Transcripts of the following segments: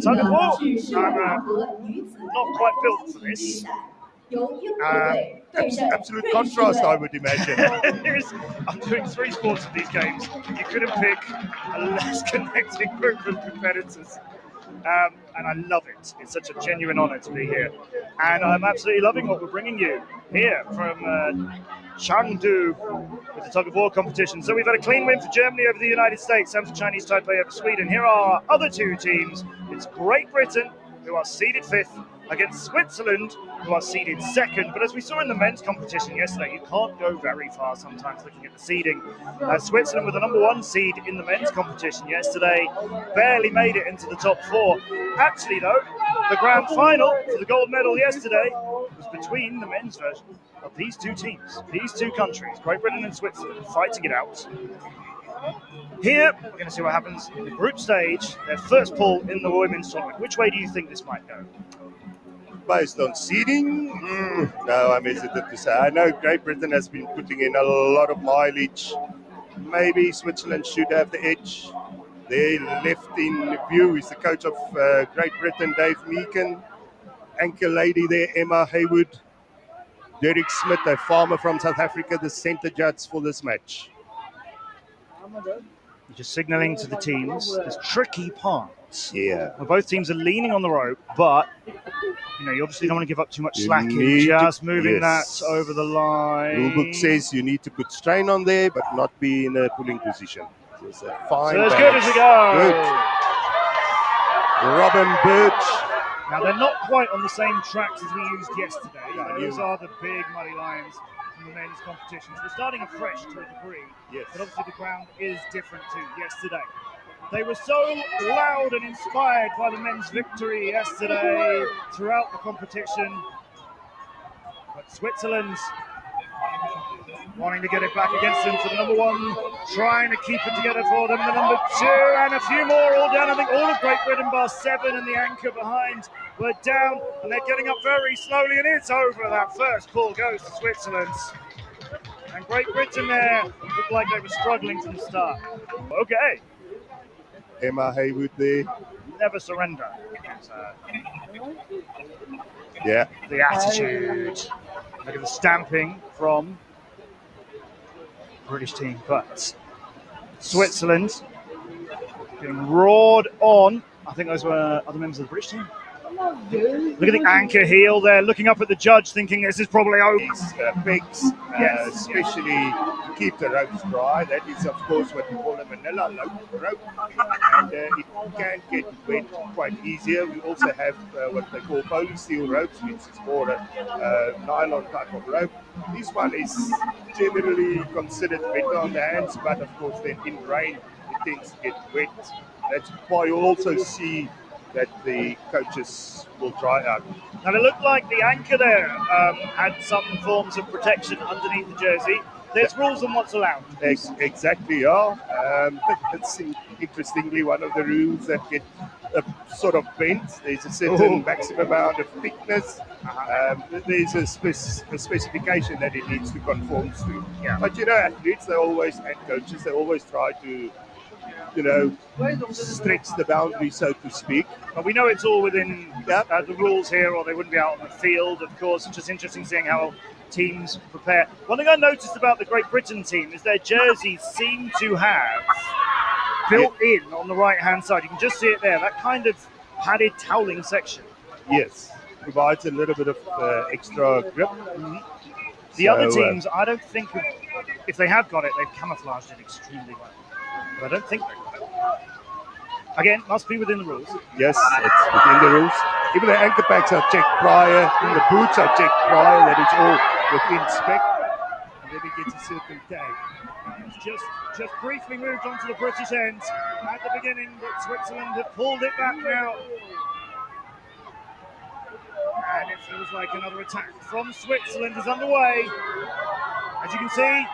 tug of war. I'm not quite built for this. Absolute contrast, I would imagine. I'm doing 3 sports in these games. You couldn't pick a less connected group of competitors. And I love it. It's such a genuine honour to be here. And I'm absolutely loving what we're bringing you here from Chengdu with the tug of war competition. So we've had a clean win for Germany over the United States and for Chinese Taipei over Sweden. Here are our other 2 teams. It's Great Britain, who are seeded 5th, against Switzerland, who are seeded 2nd. But as we saw in the men's competition yesterday, you can't go very far sometimes looking at the seeding. Switzerland with the number 1 seed in the men's competition yesterday barely made it into the top 4. Actually, though, the grand final for the gold medal yesterday was between the men's version of these 2 teams, these 2 countries, Great Britain and Switzerland, fighting it out. Here, we're going to see what happens in the group stage, their first pull in the women's tournament. Which way do you think this might go? Based on seeding, no, I'm hesitant to say. I know Great Britain has been putting in a lot of mileage. Maybe Switzerland should have the edge. Their left in view is the coach of Great Britain, Dave Meakin. Anchor lady there, Emma Haywood. Derek Smith, a farmer from South Africa, the centre judge for this match. You're just signalling to the teams this tricky part. Yeah. Where both teams are leaning on the rope, but you obviously don't want to give up too much slack in just moving that over the line. Rulebook says you need to put strain on there, but not be in a pulling position. So it's a fine so as balance. good as it goes. Good. Robin Birch. Now they're not quite on the same tracks as we used yesterday. Those are the big muddy lines from the men's competitions. We're starting afresh to a degree, but obviously the ground is different to yesterday. They were so loud and inspired by the men's victory yesterday throughout the competition. But Switzerland wanting to get it back against them for the number 1, trying to keep it together for them. The number 2 and a few more all down. I think all of Great Britain bar 7 and the anchor behind were down, and they're getting up very slowly, and it's over. That first pull goes to Switzerland. And Great Britain there looked like they were struggling from the start. Okay. Emma Haywood there. Never surrender. Yeah. The attitude. Look at the stamping from the British team. But Switzerland getting roared on. I think those were other members of the British team. Look at the anchor heel there, looking up at the judge, thinking this is probably over. These pigs, especially to keep the ropes dry. That is, of course, what we call a manila rope. And it can get wet quite easier. We also have what they call polysteel ropes, which is more a nylon type of rope. This one is generally considered better on the hands, but of course, then in rain, it tends to get wet. That's why you also see that the coaches will dry out. Now it looked like the anchor there had some forms of protection underneath the jersey. There's rules on what's allowed. Exactly, yeah. That's interestingly one of the rules that get sort of bent. There's a certain maximum amount of thickness. There's a specification that it needs to conform to. Yeah. But athletes, and coaches, they always try to stretch the boundary, so to speak. But we know it's all within the rules here, or they wouldn't be out on the field, of course. It's just interesting seeing how teams prepare. One thing I noticed about the Great Britain team is their jerseys seem to have built in on the right-hand side. You can just see it there, that kind of padded toweling section. Yes, provides a little bit of extra grip. Mm-hmm. The other teams, I don't think, if they have got it, they've camouflaged it extremely well. But I don't think they've got it. Again, must be within the rules. Yes, it's within the rules. Even the anchor packs are checked prior, the boots are checked prior, that it's all within spec. And then it gets a certain tag. It's just briefly moved onto the British end at the beginning, but Switzerland have pulled it back now. And it feels like another attack from Switzerland is underway. As you can see,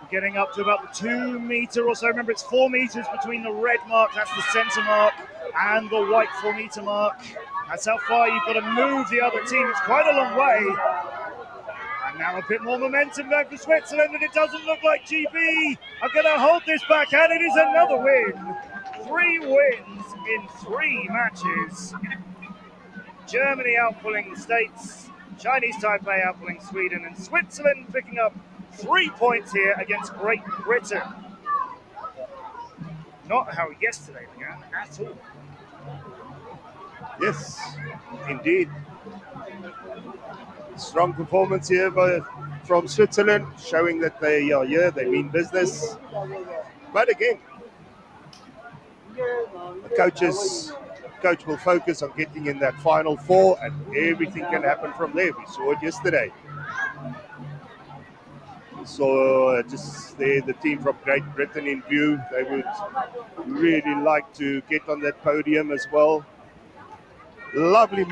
getting up to about the 2 meter or so. Remember, it's 4 meters between the red mark, that's the center mark, and the white 4 meter mark. That's how far you've got to move the other team. It's quite a long way. And now a bit more momentum back for Switzerland, and it doesn't look like GB are going to hold this back, and it is another win 3 wins in 3 matches. Germany outpulling the States, Chinese Taipei outpulling Sweden, and Switzerland picking up 3 points here against Great Britain. Not how yesterday began at all. Yes, indeed. Strong performance here from Switzerland, showing that they are here, they mean business. But again, the coach will focus on getting in that final 4, and everything can happen from there. We saw it yesterday. We saw just there the team from Great Britain in view. They would really like to get on that podium as well. Lovely